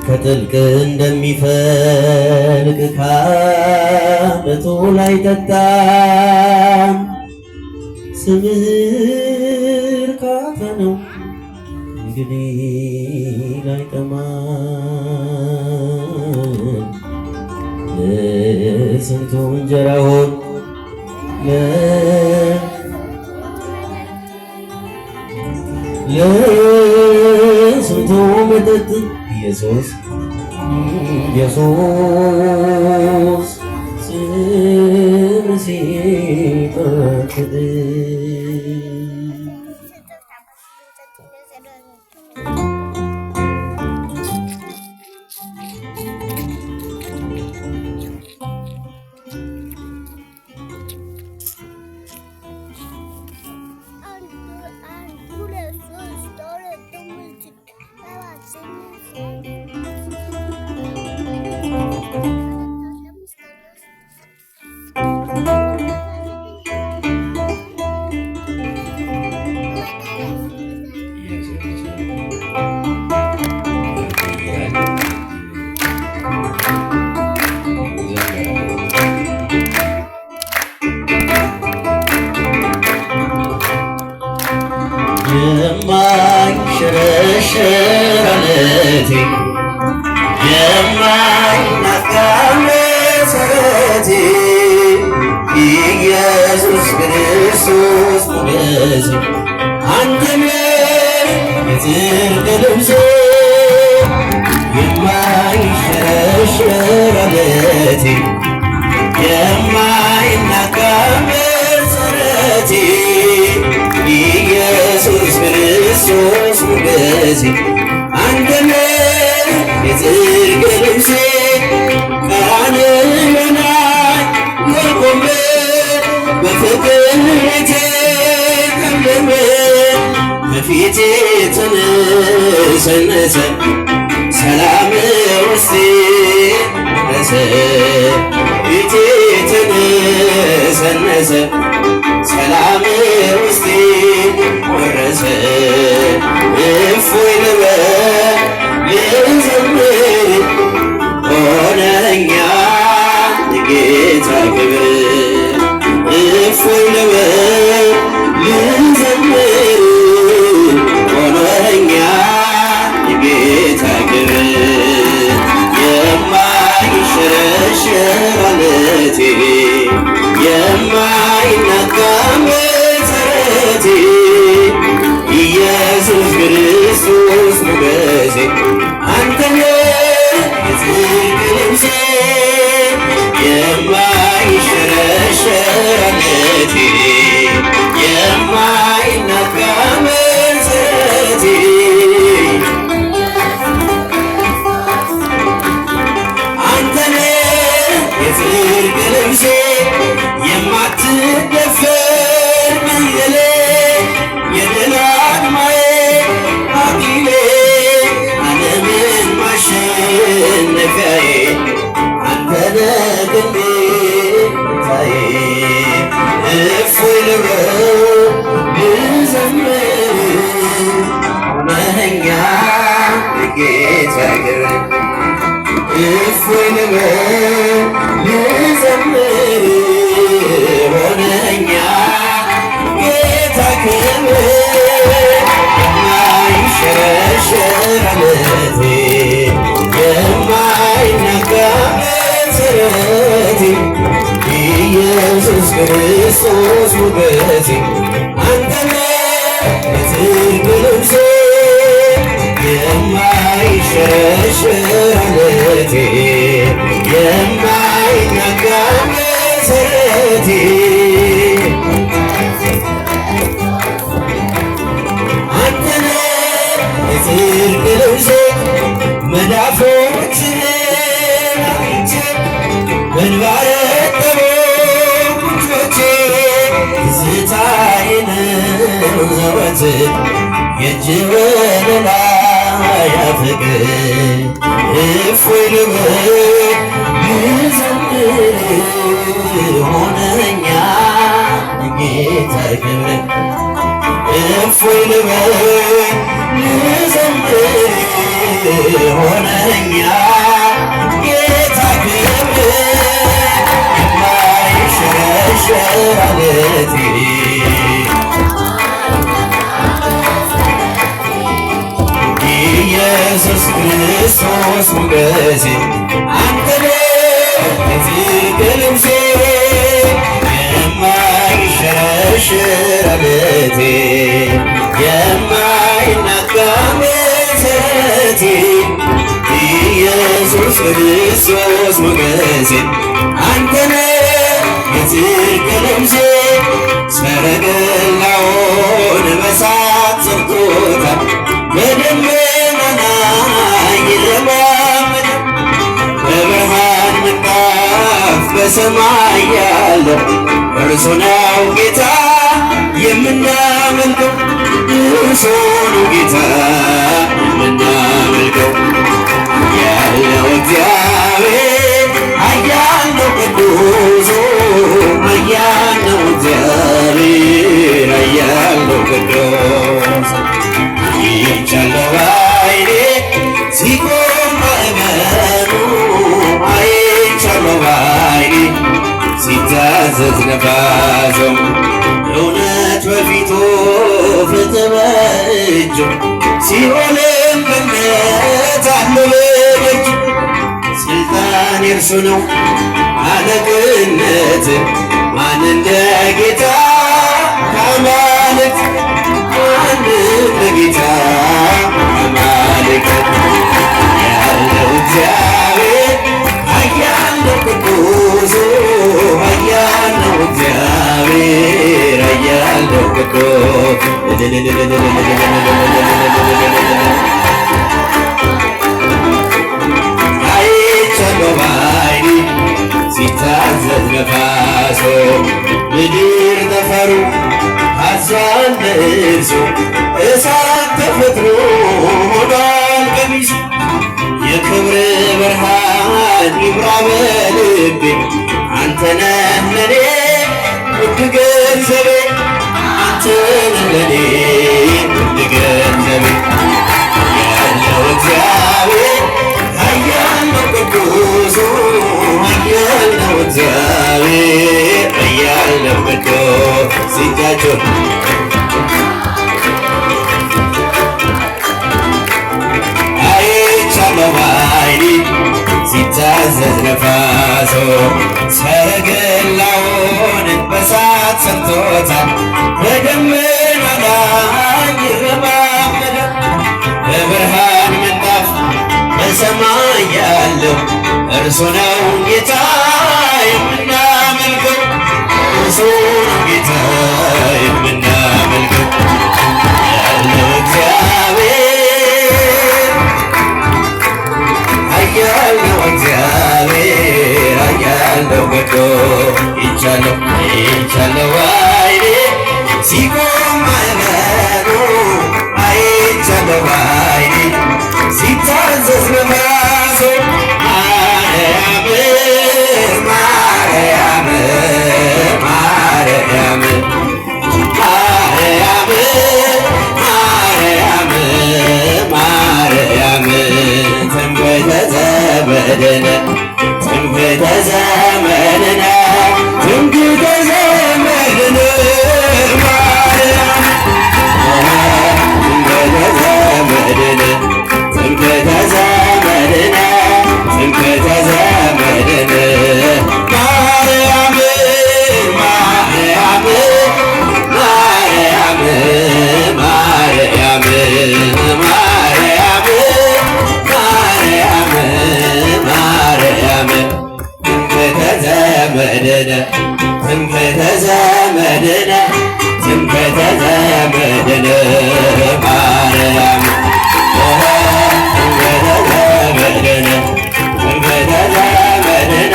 ከጥልቅ እንደሚፈልቅ ከዓለቱ ላይ ጠጣም። ስምህ እርካታ ነው እንግዲህ ላይጠማን። ለስንቱ እንጀራ ሆድ ለስንቱ መጠጥ ኢየሱስ ኢየሱስ ስም ሲጠቅድ የማይሸረሸር ዓለቴ የማይናጋ መሠረቴ ኢየሱስ ክርስቶስ ሞገሴ አንተ ነህ የጽድቅ ልብሴ። የማይሸረሸር ዓለቴ የማይናጋ መሠረቴ ኢየሱስ ክርስቶስ ሞገሴ አንተ ነህ የጽድቅ ልብሴ። ቀራንዮ ላይ የቆመ በፍቅር የተቀመመ በፊቴ ተነሰነሰ ሰላም ውስጤ ደረሰ። ፊቴ ተነሰነሰ ሰላም ውስጤ ወረሰ። እፎይ ልበል ልዘምር ሆነኛ የጌታ ክብር። እፎይ ልበል ልዘምር ሆነኛ የጌታ ክብር። የማይሸረሸር ዓለቴ የማይናጋ መሠረቴ ኢየሱስ ክርስቶስ ሞገሴ አንተ ነህ የጽድቅ ልብሴ። የማይሸረሸር ዓለቴ የማይናጋ መሠረቴ አንተ ነህ የጽድቅ ልብሴ። የማትደፈር መየሌ የድል አርማዬ አክሊሌ ዓለምን ማሸነፊያዬ አንተ ነህ ጌታዬ። እፎይ ልበል ልዘምር ሆነኸኛ የጌታ ክብር። እፎይ ልበል ልዘምር ሆነኛ ጌታ ክብር። የማይሸረሸር ዓለቴ የማይናጋ መሠረቴ ኢየሱስ ክርስቶስ ሞገሴ አንተ ነህ የጽድቅ ልብሴ። የማይሸረሸር ዓለቴ የማይናጋ መሠረቴ አንተ ነህ የጽድቅ ልብሴ። መዳፎችህን አይቼ በእንባ ረጠቡ እጆቼ ትዝታዬ ነው ዘወትር የእጅ ወለላ ያፍቅር። እፎይ ልበል ልዘምር ሆነኛ የጌታ ክብር። እፎይ ልበል ልዘምር ሆነኛ ጌታ ክብር የማይሸረሸር ዓለቴ ኢየሱስ ክርስቶስ ሞገሴ አንተ የጽድቅ ልብሴ የማይሸረሸር ዓለቴ የማይናጋ መሠረቴ ኢየሱስ ክርስቶስ ሞገሴ አንተ የጽድቅ ልብሴ ሰረገላውን በእሳት ሰርቶታል በደመና ላይ ይረማመዳል በብርሃን ምንጣፍ በሰማይ ያለው እርሱ ነው ጌታ የምናመልከው እርሱ ነው ጌታ የምናመልከው ያለው እግዚአብሔር ኃያል ነው ቅዱሱ ኃያል ነው እግዚአብሔር ኃያል ነው ቅዱስ አይቻለሁ ባይኔ ሲቆም ማዕበሉ አይቻለሁ ባይኔ ሲታዘዝ ነፋሱ እውነት በፊቱ ፍትሕ በእጁ ሲኦልም በእምነት አለ በደጁ ስልጣን የእርሱ ነው አለቅነት ማን እንደ ጌታ ከአማልክት ማን እንደ ጌታ ከአማልክት ያለው እግዚአብሔር ኃያል ነው ቅዱሱ ኃያል ነው እግዚአብሔር ኃያል ነው ቅዱስ አይቻለሁ ባይኔ ሲታዘዝ ነፋሱ ምድር ጠፈሩ ሐሳን ለእርሱ እሳት ተፈጥሮ ሆኗል ቀሚሱ የክብር ብርሃን ይብራ በልቤ አንተ ነህ ለኔ ውድ ገንዘቤ አንተ ነህ ለኔ ውድ ገንዘቤ ያለው እግዚአብሔር ኃያል ነው ቅዱሱ ኃያል ነው እግዚአብሔር ኃያል ነው ቅዱስ ሲጃቸው አይቻለሁ ባይኔ ሲታዘዝ ነፋሱ ሰረገላውን በእሳት ሰርቶታል በደመና ላይ ይረማመዳል በብርሃን ምንጣፍ በሰማይ ያለው እርሱ ነው ጌታ የምናመልከው እርሱ ነው ጌታ የምናመልከው ያለው እግዚአብሔር ኃያል ነው እግዚአብሔር ኃያል ነው ቅዱስ አይቻለሁ ባይኔ ሲቆም ማዕበሉ አይቻለሁ ባይኔ ሲታዘዝ ነፋሱ ማርያም ማርያም ማርያም ማርያም ማርያም ማርያም ትንቢተ ዘመድነ ትንቢተ ዘመድነ ትንቢተ ዘመድነ ማርያም ትንቢተ ዘመድነ ትንቢተ ዘመድነ ትንቢተ ዘመድነ ማርያም ማርያም ማርያም ማርያም ማርያም ማርያም ማርያም ትምክህተ ዘመድነ ትምክህተ ዘመድነ ትምክህተ ዘመድነ ማርያም ትምክህተ ዘመድነ ትምክህተ ዘመድነ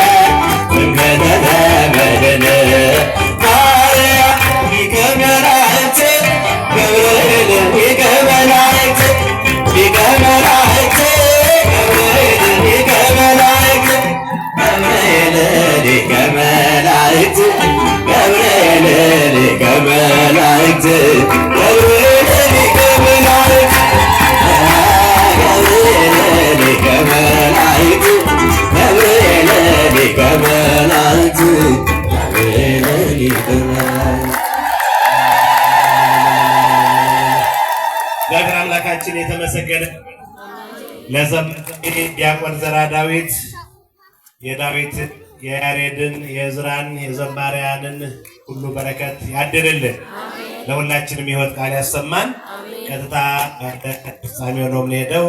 ትምክህተ ዘመድነ ማርያም ሊቀ መላእክት ገብርኤል ሊቀ መላእክት ሊቀ መላእክት ገብርኤል ሊቀ መላእክት ገብርኤል ሊቀ መላእክት ገብርኤል ሊቀ መላእክት ገብርኤል ሊቀ መላእክት ገብርኤል ሊቀ መላእክት ገብርኤል ሊቀ መላእክት ገብርኤል ሊቀ መላእክት። እግዚአብሔር አምላካችን የተመሰገነ ለዘመሪ ዲያቆን ዘራ ዳዊት የዳዊትን የያሬድን የዕዝራን የዘማሪያንን ሁሉ በረከት ያድልልን። ለሁላችንም ሕይወት ቃል ያሰማን። ቀጥታ ፍጻሜው ነው የምንሄደው።